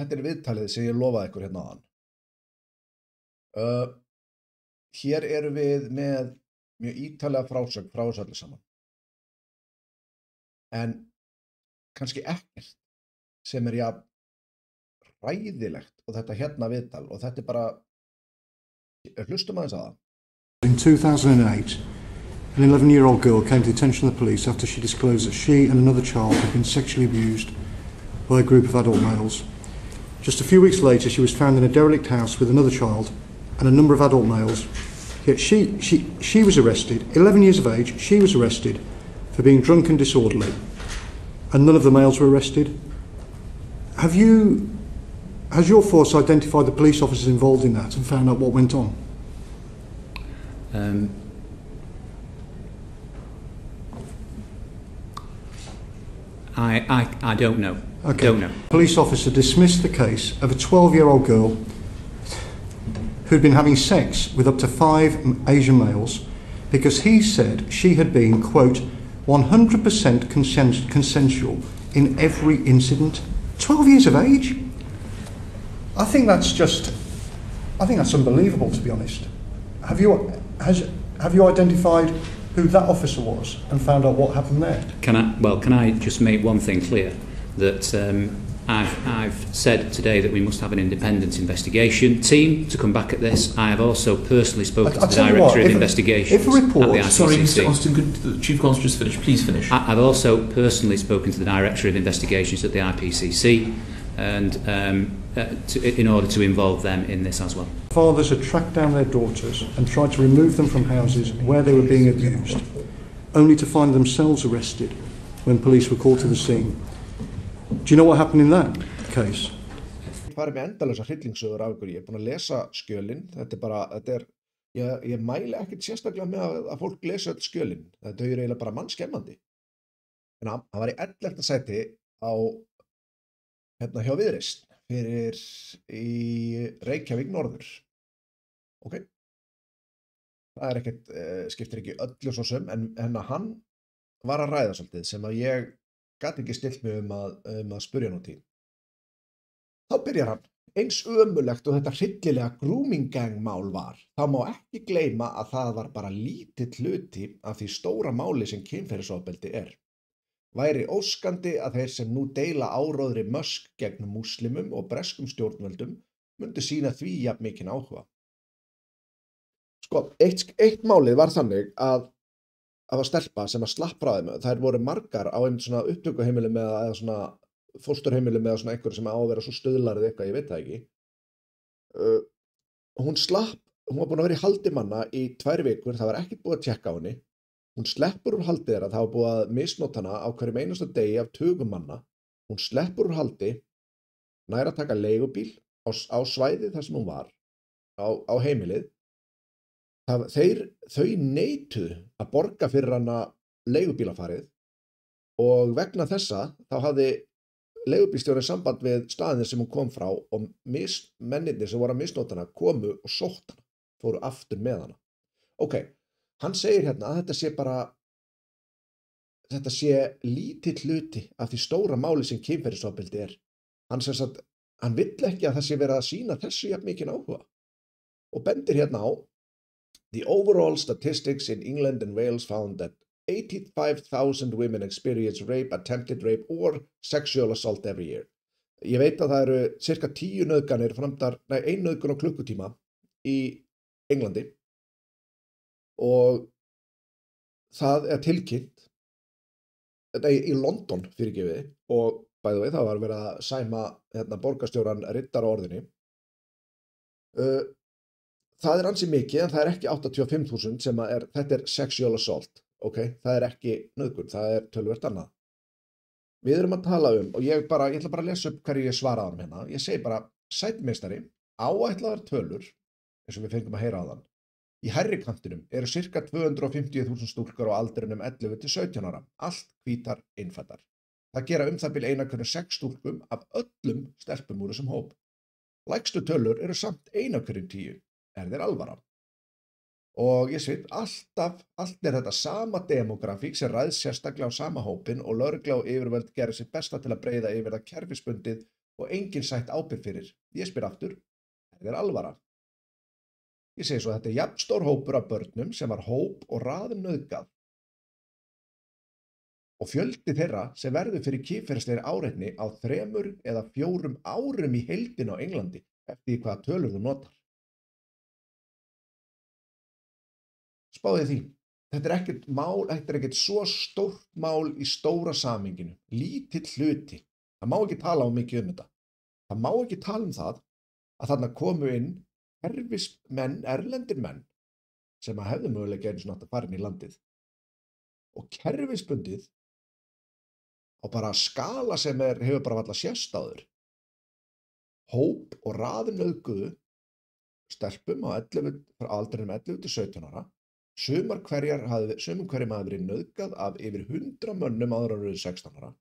þetta viðtalið sem ég lofaði ykkur hérna áðan. Hér erum við með mjög ítarlega frásögn frá þessu öllu saman. En kannski ekkert sem jafn hræðilegt og þetta hérna viðtal og þetta bara, hlustum aðeins að það. In 2008, an 11-year-old girl came to the attention of the police after she disclosed that she and another child had been sexually abused by a group of adult males. Just a few weeks later, she was found in a derelict house with another child and a number of adult males. Yet she was arrested, 11 years of age, she was arrested for being drunk and disorderly, and none of the males were arrested. Has your force identified the police officers involved in that and found out what went on? I don't know. Okay. Don't know. Police officer dismissed the case of a 12-year-old girl who'd been having sex with up to 5 Asian males because he said she had been, quote, 100% consensual in every incident. 12 years of age? I think that's unbelievable, to be honest. Have you identified who that officer was and found out what happened there? Can I just make one thing clear? That I've said today that we must have an independent investigation team to come back at this. I have also personally spoken to the Director of Investigations at the IPCC. Sorry, Mr. Austin, could the Chief Constable just finish? Please finish. I've also personally spoken to the Director of Investigations at the IPCC and in order to involve them in this as well. Fathers had tracked down their daughters and tried to remove them from houses where they were being abused, only to find themselves arrested when police were called to the scene. Do you know what happened in that case? Ég farið með endalausa hryllingssögur af ykkur. Ég búin að lesa skjölin. Ég mæli ekkert sérstaklega með að fólk lesa öll skjölin. Þetta eiginlega bara mannskemmandi. En hann var í 11. sæti á hérna hjá Viðreisn fyrir í Reykjavík norður. Ok. Það ekkert, skiptir ekki öllu svo sem, en hann var að ræða svolítið sem að ég gat ekki stillt mig að spurja nú til. Þá byrjar hann. Eins ömurlegt og þetta hryllilega grooming gang mál var, þá má ekki gleyma að það var bara lítill hluti af því stóra máli sem kynferðisofbeldi er. Væri óskandi að þeir sem nú deila áróðri Musk gegn múslimum og breskum stjórnvöldum myndu sýna því jafn mikinn áhuga. Sko, eitt málið var þannig að það var stelpa sem að slapp frá þeim. Þær voru margar á einmitt svona upptökuheimilum eða svona fósturheimilum eða svona einhver sem á að vera svo stöðlarið eitthvað, ég veit það ekki. Hún var búin að vera í haldi manna í 2 vikur, það var ekkert búið að tjekka á henni. Hún sleppur úr haldi þeirra, það var búið að misnota hana á hverjum einasta degi af tugum manna. Hún sleppur úr haldi, nær að taka leigubíl á svæðið þar sem hún var, á heimilið. Þau neituðu að borga fyrir hana leigubílafarið og vegna þessa þá hafði leigubílstjórinn samband við staðinn sem hún kom frá og mennirnir sem voru að misnota hana komu og sótt hana, fóru aftur með hana. Ok, hann segir hérna að þetta sé lítill hluti af því stóra máli sem kynferðisofbeldi er. Hann vill ekki að það sé verið að sýna þessu jafn mikinn áhuga og bendir hérna á The overall statistics in England and Wales found that 85,000 women experience rape, attempted rape or sexual assault every year. Ég veit að það eru cirka 10 nauðganir framdar, 1 nauðgun á klukkutíma í Englandi og það tilkynnt í London fyrirgefið og bæði við það var verið að sæma borgarstjóran riddar á orðinni. Það ansi mikið, en það ekki 85.000 sem þetta sexual assault, ok? Það ekki nauðgun, það töluvert annað. Við erum að tala og ég ætla bara að lesa upp hverju ég svaraði hann hérna. Ég segi bara, sætmeistari, áætlaðar tölur, eins og við fengum að heyra á þann. Í hærri kantinum eru cirka 250.000 stúlkur á aldrinum 11 til 17 ára, allt hvítar innfæddar. Það gera það bil 1 af hverjum 6 stúlkum af öllum stelpum úr þessum hóp. Lægstu tölur eru samt 1 af hverjum 10. Þeir alvara. Og ég sveit, allt þetta sama demografík sem ræðst sérstaklega á sama hópin og lögregla og yfirvöld gerir sitt besta til að breiða yfir það kerfisbundið og enginn sætt ábyrgð fyrir. Ég spyr aftur, þér alvara? Ég segi svo að þetta jafn stór hópur af börnum sem var hóp og raðum nauðgað og fjöldi þeirra sem verður fyrir kynferðislegri áreitni á 3 eða 4 árum í heildina á Englandi eftir hvaða tölur þú notar. Spáðu því, þetta er ekkert svo stórt mál í stóra samhenginu, lítill hluti. Það má ekki tala mikið þetta. Það má ekki tala það að þarna komu inn kerfismenn, erlendir menn sem hefðu mögulega einu sinni átt að fara inn í landið og kerfisbundið á bara skala sem hefur bara varla sést áður. Hóp og raðum nauðguðu stelpum á aldrinum 11 til 17 ára. Sumum hverjum hafði verið nauðgað af yfir 100 mönnum áður en 16 ára.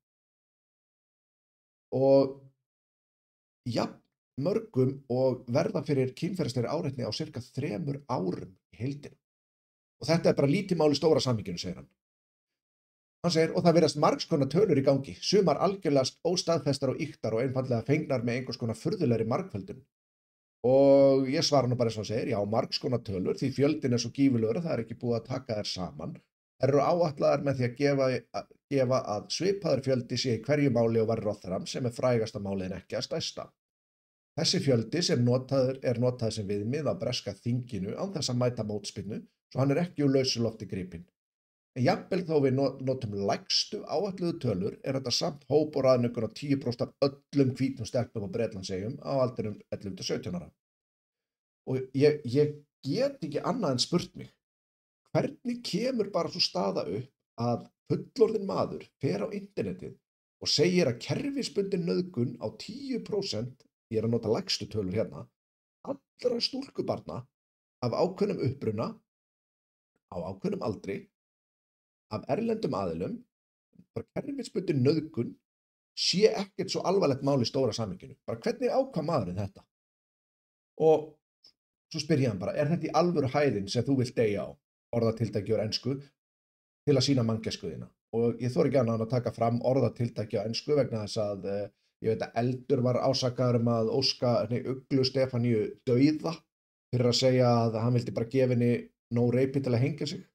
Og jafn mörgum og verða fyrir kynferðislegri áreitni á cirka 3 árum í heildina. Og þetta er bara lítið mál í stóra samhenginu, segir hann. Hann segir, og það virðast margs konar tölur í gangi, sumar algjörlega óstaðfestar og ýktar og einfaldlega fengnar með einhvers konar furðulegri margföldun. Og ég svara nú bara eins og hann segir, já, margs konar tölur, því fjöldin er svo gífurlegur að það er ekki búið að taka þær saman. Þær eru áætlaðar með því að gefa að svipaður fjöldi sé í hverju máli og var Rotherham sem er frægasta málið en ekki að stærsta. Þessi fjöldi sem er notaður sem viðmið á breska þinginu án þess að mæta mótspyrnu, svo hann er ekki úr lausu lofti gripinn. En jafnvel þó við notum lægstu áætluðu tölur er þetta samt hóp og raðnaugun á 10% af öllum hvítum stelpum á Bretlandseyjum á aldrinum 11 til 17 ára. Og ég get ekki annað en spurt mig, hvernig kemur bara svo staða upp að fullorðinn maður fer á internetið og segir að kerfisbundin nauðgun á 10%, ég er að nota lægstu tölur hérna, allra stúlkubarna af ákveðnum uppruna, á ákveðnum aldri, af erlendum aðilum, bara kerfisbundin nauðgun sé ekkert svo alvarlegt mál í stóra samhenginu. Bara hvernig ákvað maðurinn þetta? Og svo spyr ég hann bara, er þetta í alvöru hæðin sem þú vilt deyja á, orðatiltæki á ensku, til að sýna manngæskuðina? Og ég þori ekki annað að taka fram orðatiltæki á ensku vegna þess að ég veit að Eldur var ásakaður að óska Uglu Stefaníu dauða fyrir að segja að hann vildi bara gefa henni no reipi til að hengja sig,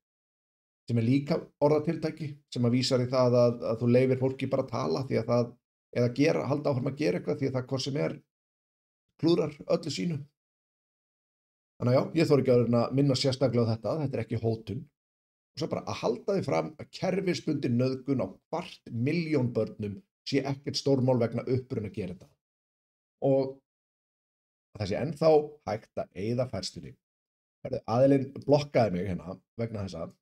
sem er líka orðatiltæki sem að vísar í það að þú leyfir fólki bara að tala því að það, eða halda áfram að gera eitthvað því að það hvort sem er klúðrar öllu sínu. Þannig að já, ég þori ekki að minna sérstaklega á þetta er ekki hótun. Og svo bara að halda því fram að kerfisbundin nauðgun á 250.000 börnum sé ekkert stórmál vegna uppruna að gera þetta. Og það sé ennþá hægt að eyða færslunni. Aðilinn blokkaði mig hérna vegna þess að